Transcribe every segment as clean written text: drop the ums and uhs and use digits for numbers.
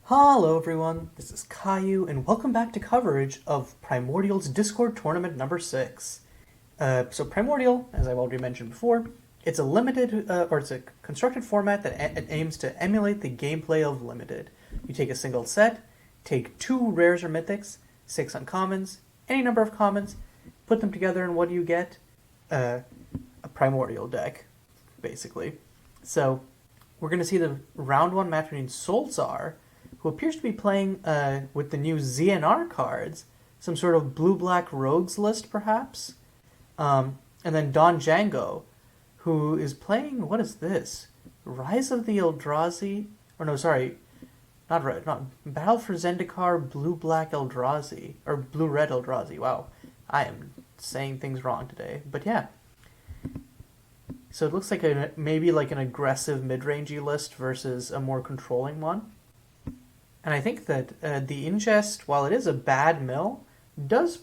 Hello everyone, this is Caillou, and welcome back to coverage of Primordial's Discord Tournament number 6. So Primordial, as I've already mentioned before, it's a limited, or it's a constructed format that aims to emulate the gameplay of Limited. You take a single set, take 2 rares or mythics, 6 uncommons, any number of commons, put them together, and what do you get? A Primordial deck, basically. So, we're going to see the round 1 match between SoulsR, who appears to be playing with the new ZNR cards, some sort of blue-black rogues list, perhaps. And then DonDjanggo, who is playing, what is this? Rise of the Eldrazi? Or no, sorry, not Battle for Zendikar Blue-Black Eldrazi, or Blue-Red Eldrazi. Wow, I am saying things wrong today. But yeah. So it looks like maybe like an aggressive mid-rangey list versus a more controlling one. And I think that the ingest, while it is a bad mill, does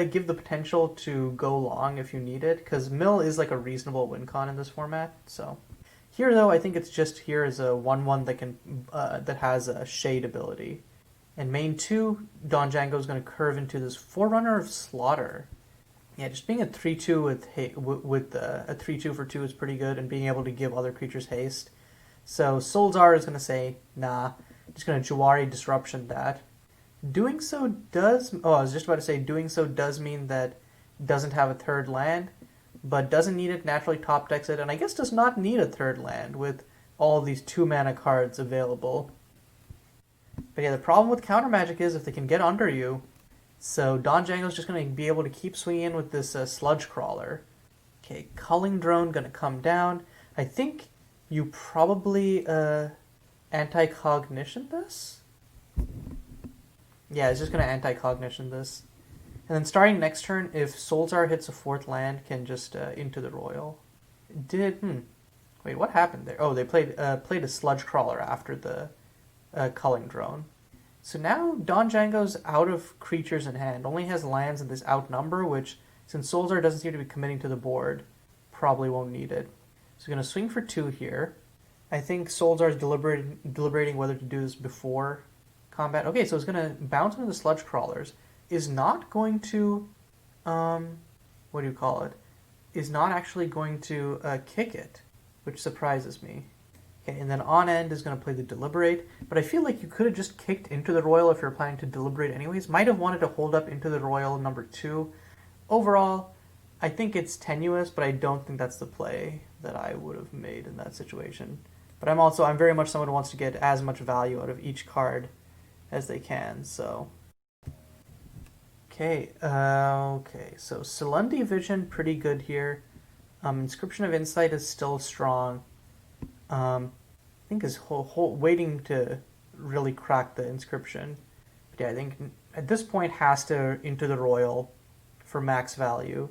give the potential to go long if you need it, because mill is like a reasonable win con in this format. So here, though, I think it's just here as a 1/1 that can that has a shade ability. And main 2, DonDjanggo is going to curve into this Forerunner of Slaughter. Yeah, just being a 3/2 with a 3/2 for 2 is pretty good, and being able to give other creatures haste. So SoulsR is going to say, nah. Just going to Jawari Disruption that. Doing so does... Oh, I was just about to say, doing so does mean that it doesn't have a third land, but doesn't need it, naturally top decks it, and I guess does not need a third land with all of these 2-mana cards available. But yeah, the problem with counter magic is if they can get under you, so DonDjanggo's just going to be able to keep swinging in with this Sludge Crawler. Okay, Culling Drone going to come down. I think you probably... anti-cognition this? Yeah, it's just going to anti-cognition this. And then starting next turn, if SoulsR hits a 4th land, can just into the Royal. Wait, what happened there? Oh, they played a Sludge Crawler after the Culling Drone. So now DonDjanggo's out of creatures in hand, only has lands in this outnumber, which, since SoulsR doesn't seem to be committing to the board, probably won't need it. So going to swing for 2 here. I think SoulsR is deliberating whether to do this before combat. Okay, so it's going to bounce into the Sludge Crawlers. Is not going to, what do you call it? Is not actually going to kick it, which surprises me. Okay, and then on end is going to play the Deliberate. But I feel like you could have just kicked into the Royal if you're planning to Deliberate anyways. Might have wanted to hold up into the Royal number 2. Overall, I think it's tenuous, but I don't think that's the play that I would have made in that situation. But I'm very much someone who wants to get as much value out of each card as they can, so. Okay, so Salundi Vision, pretty good here. Inscription of Insight is still strong. I think is waiting to really crack the Inscription. But yeah, I think at this point has to into the Royal for max value.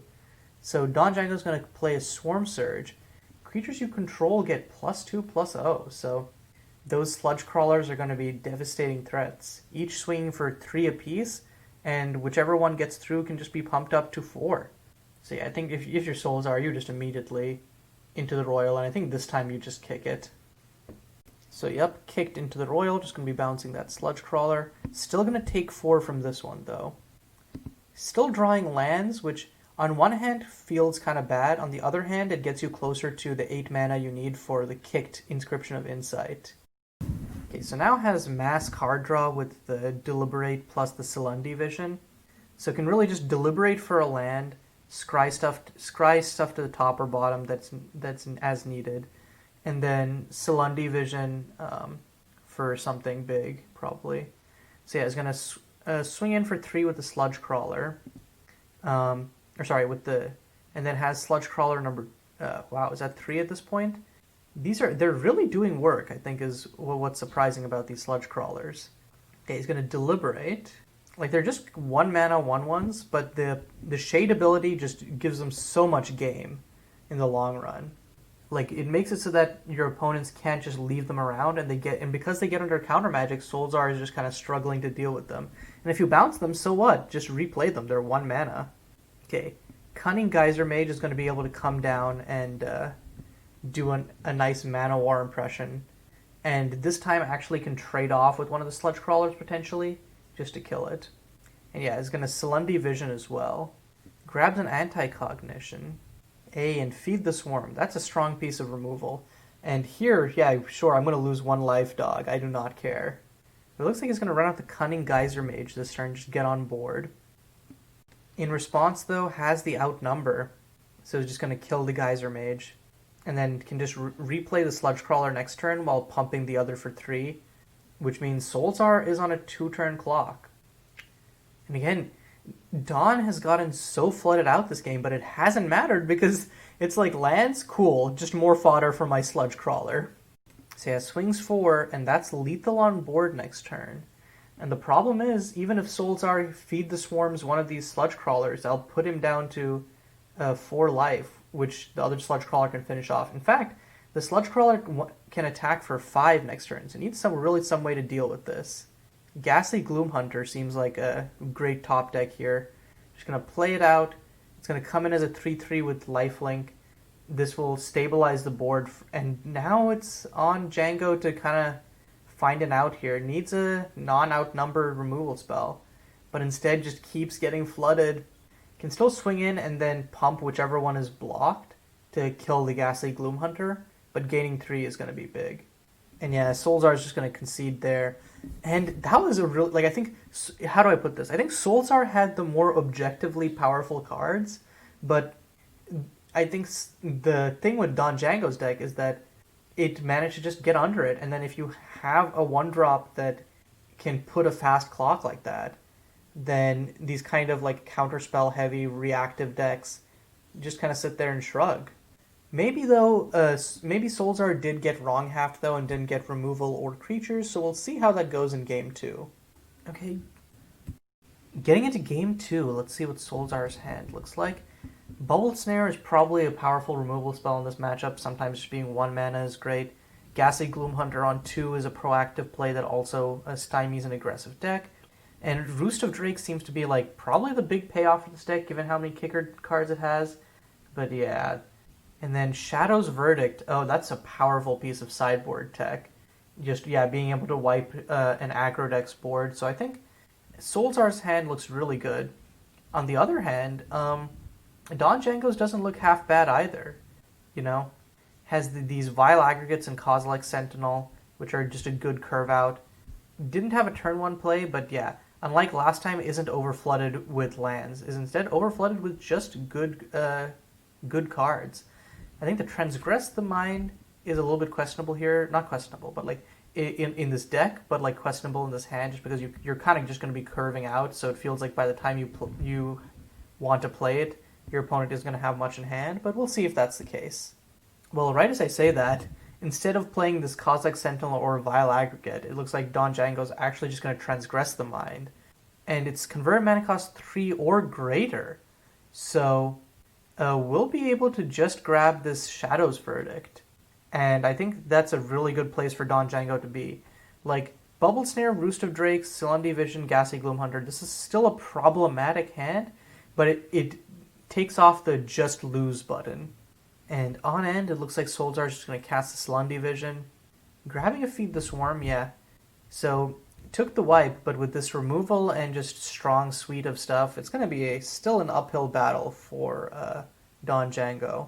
So DonDjanggo's going to play a Swarm Surge. Creatures you control get +2/+0, so those Sludge Crawlers are going to be devastating threats. Each swinging for 3 apiece, and whichever one gets through can just be pumped up to 4. So yeah, I think if your SoulsR, you just immediately into the Royal, and I think this time you just kick it. So yep, kicked into the Royal, just going to be bouncing that Sludge Crawler. Still going to take 4 from this one, though. Still drawing lands, which... on one hand, feels kind of bad. On the other hand, it gets you closer to the 8 mana you need for the kicked Inscription of Insight. Okay, so now has mass card draw with the Deliberate plus the Salundi Vision. So it can really just deliberate for a land, scry stuff to the top or bottom that's as needed, and then Salundi Vision for something big, probably. So yeah, it's going to swing in for 3 with the Sludge Crawler. And then has Sludge Crawler number, wow, is that 3 at this point? They're really doing work, I think, is what's surprising about these Sludge Crawlers. Okay, he's going to Deliberate. Like, they're just 1 mana 1/1s, but the Shade ability just gives them so much game in the long run. Like, it makes it so that your opponents can't just leave them around, and because they get under counter magic, SoulsR is just kind of struggling to deal with them. And if you bounce them, so what? Just replay them. They're 1 mana. Okay, Cunning Geyser Mage is going to be able to come down and do a nice Mana War impression and this time actually can trade off with one of the sludge crawlers potentially, just to kill it. And yeah, it's going to Celundi Vision as well. Grabs an anti-cognition. And feed the swarm. That's a strong piece of removal. And here, yeah, sure, I'm going to lose 1 life, dog. I do not care. It looks like he's going to run out the Cunning Geyser Mage this turn, just get on board. In response, though, has the Outnumber. So he's just going to kill the Geyser Mage. And then can just replay the Sludge Crawler next turn while pumping the other for 3. Which means SoulsR is on a 2-turn clock. And again, Don has gotten so flooded out this game, but it hasn't mattered because it's like lands, cool, just more fodder for my Sludge Crawler. So yeah, swings 4, and that's lethal on board next turn. And the problem is, even if SoulsR feed the swarms one of these Sludge Crawlers, I'll put him down to 4 life, which the other Sludge Crawler can finish off. In fact, the Sludge Crawler can attack for 5 next turn, so it needs some way to deal with this. Ghastly Gloomhunter seems like a great top deck here. Just going to play it out. It's going to come in as a 3-3 with lifelink. This will stabilize the board, and now it's on Django to kind of find an out here. Needs a non-outnumber removal spell, but instead just keeps getting flooded. Can still swing in and then pump whichever one is blocked to kill the Ghastly Gloomhunter, but gaining 3 is going to be big. And yeah, SoulsR is just going to concede there. And that was a real, like, I think, how do I put this? I think SoulsR had the more objectively powerful cards, but I think the thing with DonDjanggo's deck is that it managed to just get under it. And then if you have a 1-drop that can put a fast clock like that, then these kind of like counterspell heavy reactive decks just kind of sit there and shrug. Maybe though, maybe SoulsR did get wrong half though and didn't get removal or creatures, so we'll see how that goes in game 2. Okay, getting into game 2, let's see what SoulsR's hand looks like. Bubble Snare is probably a powerful removal spell in this matchup, sometimes just being 1 mana is great. Ghastly Gloomhunter on 2 is a proactive play that also stymies an aggressive deck. And Roost of Drake seems to be like probably the big payoff for this deck given how many kicker cards it has. But yeah. And then Shadow's Verdict, oh, that's a powerful piece of sideboard tech. Just, yeah, being able to wipe an aggro deck's board. So I think SoulsR's hand looks really good. On the other hand, DonDjanggo's doesn't look half bad either. You know? Has these Vile Aggregates and Kozilek Sentinel, which are just a good curve out. Didn't have a turn 1 play, but yeah, unlike last time, isn't overflooded with lands. Is instead overflooded with just good cards. I think the Transgress the Mind is a little bit questionable here. Not questionable, but like in this deck, but like questionable in this hand just because you're kind of just going to be curving out, so it feels like by the time you want to play it, your opponent is going to have much in hand, but we'll see if that's the case. Well, right as I say that, instead of playing this Kozilek Sentinel or Vile Aggregate, it looks like DonDjanggo's actually just going to Transgress the Mind. And it's convert mana cost 3 or greater. So we'll be able to just grab this Shadow's Verdict. And I think that's a really good place for DonDjanggo to be. Like, Bubble Snare, Roost of Drakes, Celundi Vision, Ghastly Gloomhunter, this is still a problematic hand, but it takes off the just lose button. And on end, it looks like SoulsR is just going to cast the Celundi Vision. Grabbing a Feed the Swarm, yeah. So, took the wipe, but with this removal and just strong suite of stuff, it's going to be still an uphill battle for DonDjanggo.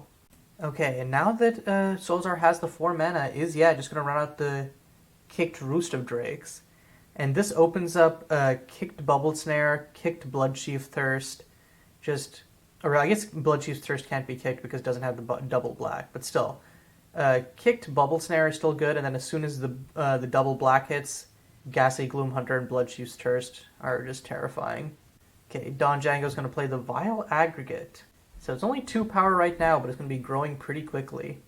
Okay, and now that SoulsR has the 4 mana, is, yeah, just going to run out the kicked Roost of Drakes. And this opens up kicked Bubble Snare, kicked Bloodchief Thirst, just... Or I guess Bloodchief's Thirst can't be kicked because it doesn't have the double black, but still. Kicked Bubble Snare is still good, and then as soon as the double black hits, Ghastly Gloomhunter and Bloodchief's Thirst are just terrifying. Okay, DonDjanggo's going to play the Vile Aggregate. So it's only 2 power right now, but it's going to be growing pretty quickly.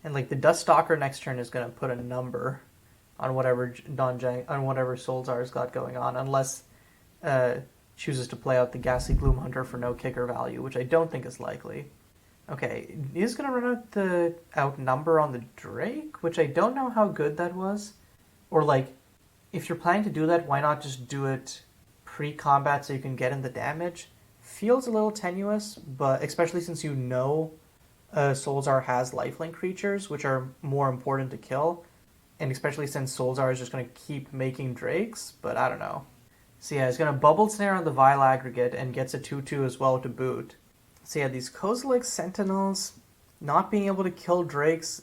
And like the Duststalker next turn is going to put a number on whatever SoulsR's got going on, unless chooses to play out the Ghastly Gloomhunter for no kicker value, which I don't think is likely. Okay, he's going to run out the Outnumber on the Drake, which I don't know how good that was. Or like, if you're planning to do that, why not just do it pre-combat so you can get in the damage? Feels a little tenuous, but especially since you know SoulsR has lifelink creatures, which are more important to kill. And especially since SoulsR is just going to keep making drakes, but I don't know. So yeah, he's going to Bubble Snare on the Vile Aggregate and gets a 2-2 as well to boot. So yeah, these Kozilek Sentinels, not being able to kill drakes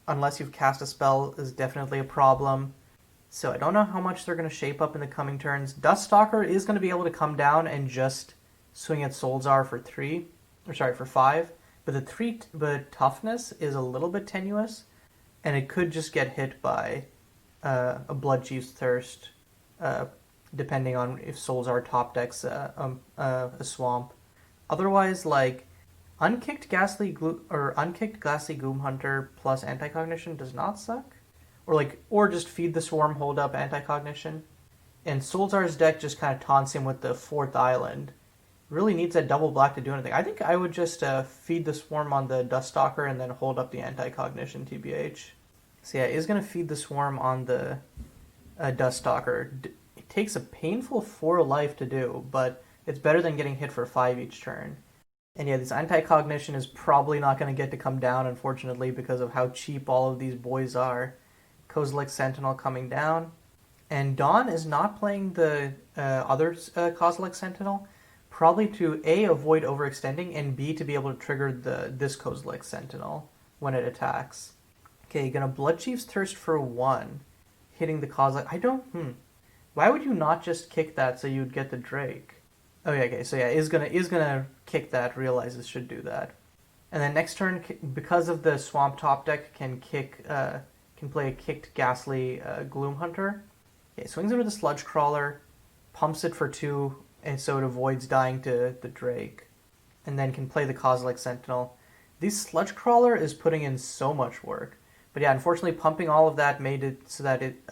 unless you've cast a spell is definitely a problem. So I don't know how much they're going to shape up in the coming turns. Duststalker is going to be able to come down and just swing at SoulsR for 5. But toughness is a little bit tenuous, and it could just get hit by a Bloodchief's Thirst, depending on if SoulsR top decks a swamp. Otherwise, like unkicked Ghastly Gloom Hunter plus Anti-Cognition does not suck, or just feed the Swarm, hold up Anti-Cognition, and SoulsR's deck just kind of taunts him with the 4th island. Really needs that double black to do anything. I think I would just feed the Swarm on the Duststalker and then hold up the Anti-Cognition, TBH. So yeah, is going to feed the Swarm on the Duststalker. It takes a painful 4 life to do, but it's better than getting hit for 5 each turn. And yeah, this Anti-Cognition is probably not going to get to come down, unfortunately, because of how cheap all of these boys are. Kozilek Sentinel coming down. And Don is not playing the other Kozilek Sentinel, probably to A, avoid overextending, and B, to be able to trigger this Kozilek Sentinel when it attacks. Okay, gonna Bloodchief's Thirst for 1, hitting the Kozilek. Why would you not just kick that so you'd get the Drake? Oh yeah, okay, so yeah, is gonna kick that, realizes should do that. And then next turn, because of the Swamp top deck, can play a kicked Ghastly Gloom Hunter. Okay, swings into the Sludge Crawler, pumps it for 2, and so it avoids dying to the Drake. And then can play the Kozilek Sentinel. This Sludge Crawler is putting in so much work. But yeah, unfortunately, pumping all of that made it so that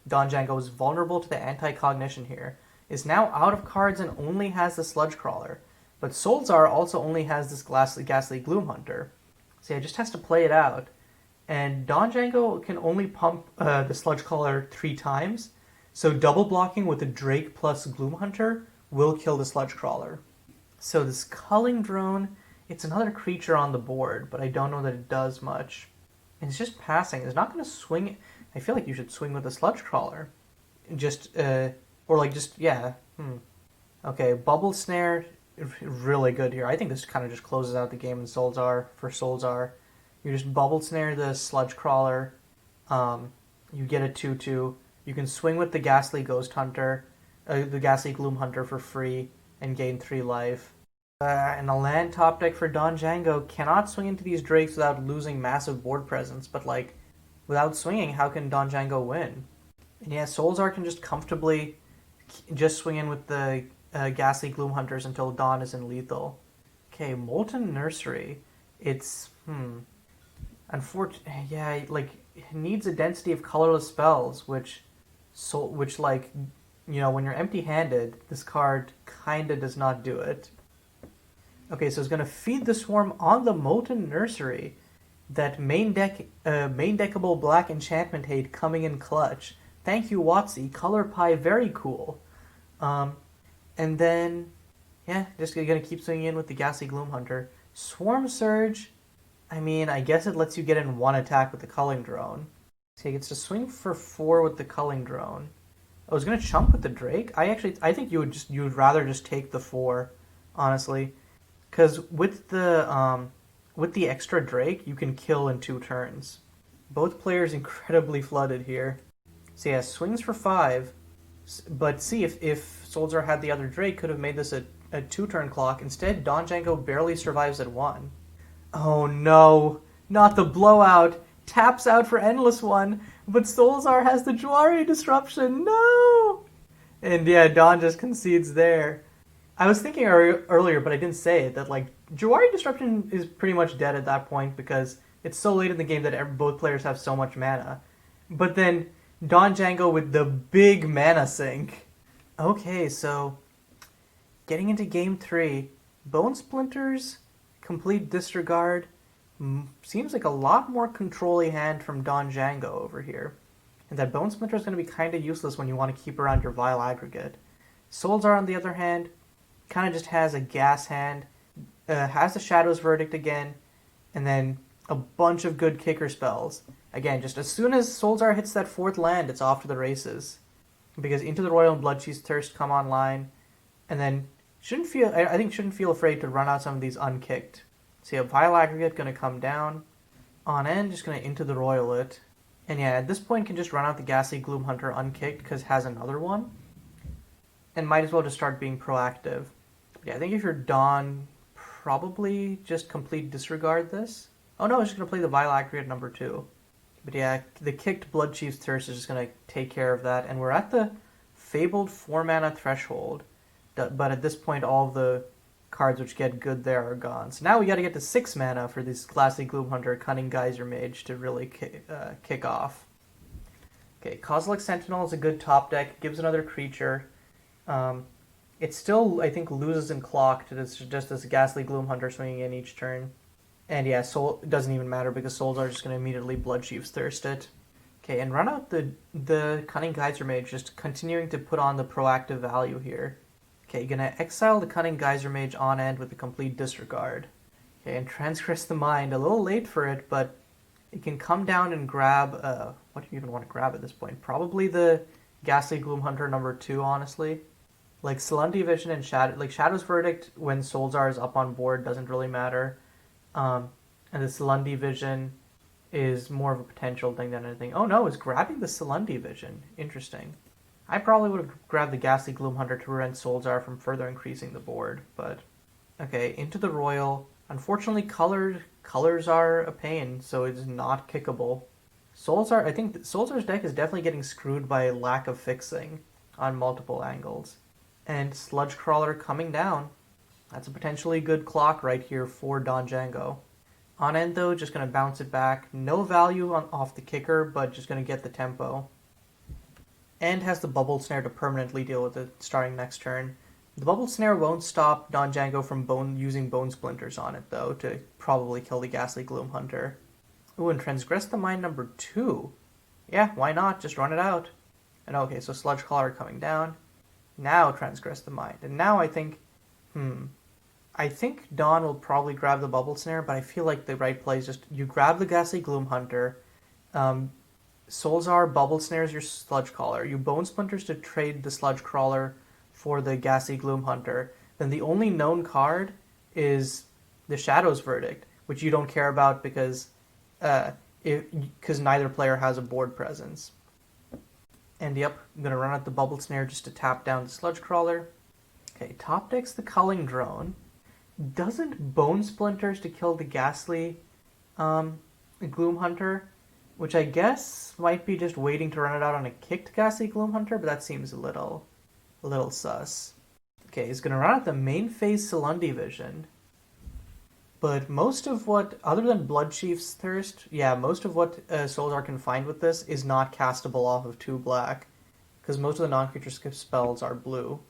DonDjanggo is vulnerable to the Anti-Cognition here. Is now out of cards and only has the Sludge Crawler. But SoulsR also only has this Ghastly Gloom Hunter. So yeah, just has to play it out. And DonDjanggo can only pump the Sludge Crawler 3 times. So double blocking with the Drake plus Gloom Hunter will kill the Sludge Crawler. So this Culling Drone, it's another creature on the board, but I don't know that it does much. And it's just passing. It's not going to swing. I feel like you should swing with the Sludge Crawler. Okay, Bubble Snare, really good here. I think this kind of just closes out the game in SoulsR, for SoulsR. You just Bubble Snare the Sludge Crawler. You get a 2-2. You can swing with the Ghastly Ghost Hunter, the Ghastly Gloom Hunter for free, and gain 3 life. And a land top deck for DonDjanggo cannot swing into these Drakes without losing massive board presence, but without swinging, how can DonDjanggo win? And yeah, SoulsR can just comfortably just swing in with the Ghastly Gloom Hunters until Don is in lethal. Okay, Molten Nursery. It's, unfortunately, yeah, it needs a density of colorless spells, which when you're empty-handed, this card kinda does not do it. Okay, so it's gonna feed the Swarm on the Molten Nursery. That main deckable black enchantment hate coming in clutch. Thank you, Watsy. Color Pie, very cool. And then, yeah, just gonna keep swinging in with the Ghastly Gloom Hunter. Swarm Surge, I guess it lets you get in 1 attack with the Culling Drone. So he gets to swing for 4 with the Culling Drone. I was gonna chump with the Drake. I think you would rather just take the 4, honestly, because with the extra Drake, you can kill in 2 turns. Both players incredibly flooded here. So yeah, swings for 5, but see, if SoulsR had the other Drake, could have made this a 2-turn clock. Instead, DonDjanggo barely survives at 1. Oh no, not the blowout. Taps out for Endless One, but SoulsR has the Jwari Disruption. No! And yeah, Don just concedes there. I was thinking earlier, but I didn't say it, that Jwari Disruption is pretty much dead at that point because it's so late in the game that both players have so much mana. But then DonDjanggo with the big mana sink. Okay, so getting into game 3, Bone Splinters, complete disregard. Seems like a lot more control-y hand from DonDjanggo over here. And that Bone Splinter is going to be kind of useless when you want to keep around your Vile Aggregate. SoulsR, on the other hand, kind of just has a gas hand, has the Shadow's Verdict again, and then a bunch of good kicker spells. Again, just as soon as SoulsR hits that 4th land, it's off to the races. Because Into the Royal and Bloodchief's Thirst come online, and then shouldn't feel afraid to run out some of these unkicked. So you have Vile Aggregate going to come down. On end, just going to Into the Royal it. And yeah, at this point can just run out the Ghastly Gloomhunter unkicked because it has another one. And might as well just start being proactive. Yeah, I think if you're Don, probably just complete disregard this. Oh no, it's just going to play the Vile Aggregate number 2. But yeah, the kicked Bloodchief's Thirst is just going to take care of that. And we're at the Fabled 4-mana threshold. But at this point, all the cards which get good there are gone. So now we got to get to 6 mana for this Ghastly Gloomhunter, Cunning Geyser Mage to really kick off. Okay, Kozilek Sentinel is a good top deck. Gives another creature. It still, I think, loses in clock to just this Ghastly Gloomhunter swinging in each turn. And yeah, it doesn't even matter because SoulsR just going to immediately Bloodchief's Thirst it. Okay, and run out the Cunning Geyser Mage, just continuing to put on the proactive value here. Okay, you're going to exile the Cunning Geyser Mage on end with a complete disregard. Okay, and Transgress the Mind. A little late for it, but it can come down and grab... what do you even want to grab at this point? Probably the Ghastly Gloomhunter number 2, honestly. Like, Salundi Vision and Shadow's Verdict, when SoulsR is up on board, doesn't really matter. And the Salundi Vision is more of a potential thing than anything. Oh no, it's grabbing the Salundi Vision. Interesting. I probably would have grabbed the Ghastly Gloomhunter to prevent SoulsR from further increasing the board, but... Okay, Into the Royal. Unfortunately, colors are a pain, so it's not kickable. I think SoulsR's deck is definitely getting screwed by lack of fixing on multiple angles. And Sludge Crawler coming down. That's a potentially good clock right here for DonDjanggo. On end, though, just going to bounce it back. No value off the kicker, but just going to get the tempo. And has the Bubble Snare to permanently deal with it starting next turn. The Bubble Snare won't stop DonDjanggo from using Bone Splinters on it, though, to probably kill the Ghastly Gloomhunter. Ooh, and Transgress the Mind number 2. Yeah, why not? Just run it out. And okay, so Sludge Crawler coming down. Now Transgress the Mind. And now I think... I think Don will probably grab the Bubble Snare, but I feel like the right play is just you grab the Ghastly Gloomhunter, SoulsR Bubble Snares your Sludge Crawler, you Bone Splinters to trade the Sludge Crawler for the Ghastly Gloomhunter. Then the only known card is the Shadow's Verdict, which you don't care about because neither player has a board presence. And yep, I'm going to run out the Bubble Snare just to tap down the Sludge Crawler. Okay, top deck's the Culling Drone. Doesn't Bone Splinters to kill the Ghastly Gloomhunter, which I guess might be just waiting to run it out on a kicked Ghastly Gloomhunter, but that seems a little sus. Okay, he's going to run out the main phase Salundi Vision. But most of what, other than Bloodchief's Thirst, yeah, most of what SoulsR can find with this is not castable off of 2 black, because most of the non-creature skip spells are blue.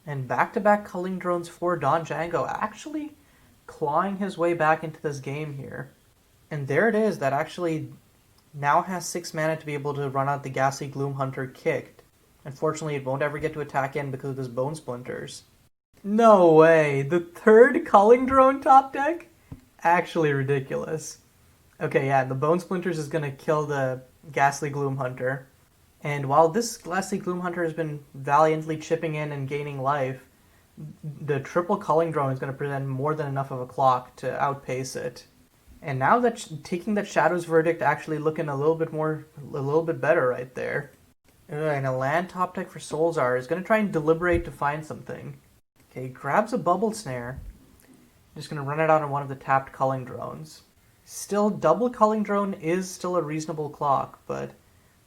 And back-to-back Culling Drones for DonDjanggo, actually clawing his way back into this game here. And there it is, that actually now has 6 mana to be able to run out the Ghastly Gloomhunter kicked. Unfortunately, it won't ever get to attack in because of his Bone Splinters. No way! The 3rd Culling Drone top deck? Actually ridiculous. Okay, yeah, the Bone Splinters is going to kill the Ghastly Gloomhunter. And while this Ghastly Gloomhunter has been valiantly chipping in and gaining life, the triple Culling Drone is going to present more than enough of a clock to outpace it. And now that taking that Shadow's Verdict actually looking a little bit better right there. And a land top deck for SoulsR is going to try and deliberate to find something. Okay, grabs a Bubble Snare. Just going to run it out on one of the tapped Culling Drones. Still, double Culling Drone is still a reasonable clock, but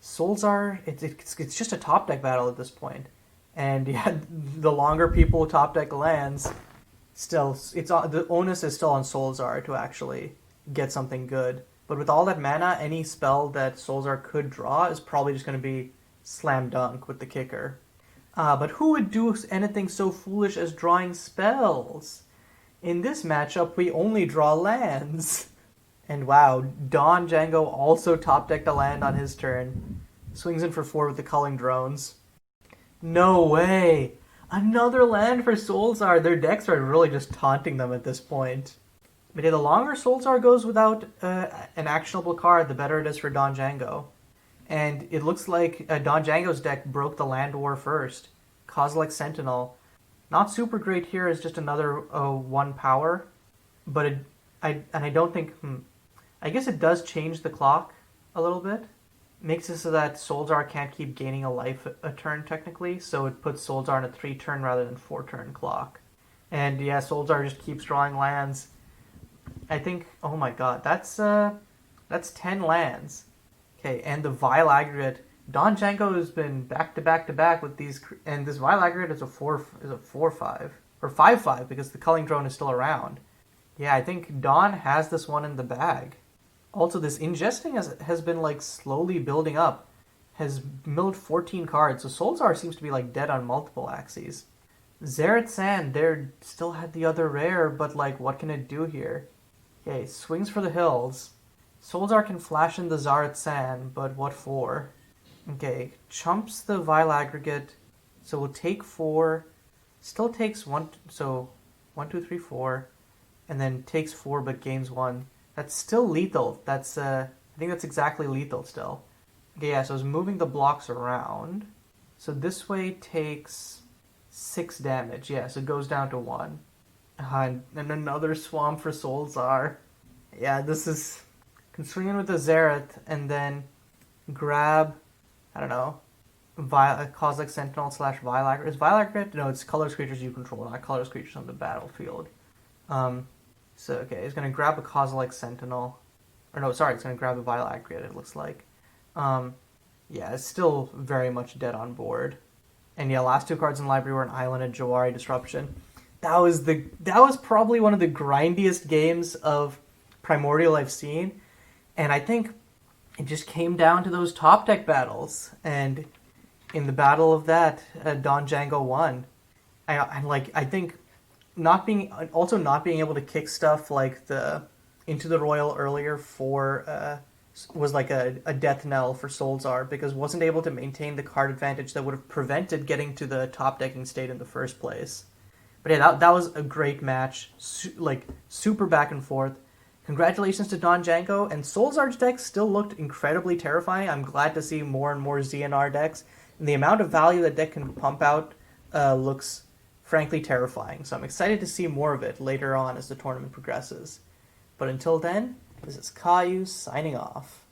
SoulsR, it's just a top deck battle at this point. And yeah, the longer people top deck lands, still, the onus is still on SoulsR to actually get something good. But with all that mana, any spell that SoulsR could draw is probably just going to be slam dunk with the kicker. But who would do anything so foolish as drawing spells? In this matchup, we only draw lands. And wow, DonDjanggo also top-decked a land on his turn. Swings in for 4 with the Culling Drones. No way! Another land for SoulsR! Their decks are really just taunting them at this point. But yeah, the longer SoulsR goes without an actionable card, the better it is for DonDjanggo. And it looks like DonDjanggo's deck broke the Land War first. Kozilek Sentinel. Not super great here as just another 1 power. But I don't think... I guess it does change the clock a little bit. Makes it so that SoulsR can't keep gaining a life a turn technically. So it puts SoulsR in a 3-turn rather than 4-turn clock. And yeah, SoulsR just keeps drawing lands. I think, oh my god, that's 10 lands. Okay, and the Vile Aggregate. DonDjanggo has been back to back to back with these, and this Vile Aggregate is a 4/5 or 5/5 because the Culling Drone is still around. Yeah, I think Don has this one in the bag. Also, this Ingesting has been like slowly building up. Has milled 14 cards, so SoulsR seems to be like dead on multiple axes. Xerath Sand, there still had the other rare, but like, what can it do here? Okay, swings for the hills. SoulsR can flash in the Xerath Sand, but what for? Okay, chumps the Vile Aggregate, so we'll take 4. Still takes 1, so 1, 2, 3, 4, and then takes 4 but gains 1. That's still lethal. That's I think that's exactly lethal still. Okay, yeah, so it's moving the blocks around. So this way takes 6 damage. Yeah, so it goes down to 1. And another swamp for SoulsR. Yeah, this is... Can swing in with the Xerath and then grab, I don't know, Kozilek Sentinel / Vile Aggregate. Is Vile Aggregate? No, it's colorless creatures you control, not colorless creatures on the battlefield. So, okay, he's going to grab a Kozilek Sentinel. Or no, sorry, it's going to grab a Vile Aggregate, it looks like. Yeah, it's still very much dead on board. And yeah, last 2 cards in the library were an Island and Jawari Disruption. That was probably one of the grindiest games of Primordial I've seen. And I think it just came down to those top deck battles. And in the battle of that, DonDjanggo won. I think not being able to kick stuff like the Into the Royal earlier was like a death knell for SoulsR because wasn't able to maintain the card advantage that would have prevented getting to the top decking state in the first place. But yeah, that was a great match, super back and forth. Congratulations to DonDjanggo, and SoulsR's decks still looked incredibly terrifying. I'm glad to see more and more ZNR decks, and the amount of value that deck can pump out looks frankly terrifying. So I'm excited to see more of it later on as the tournament progresses. But until then, this is Caillou signing off.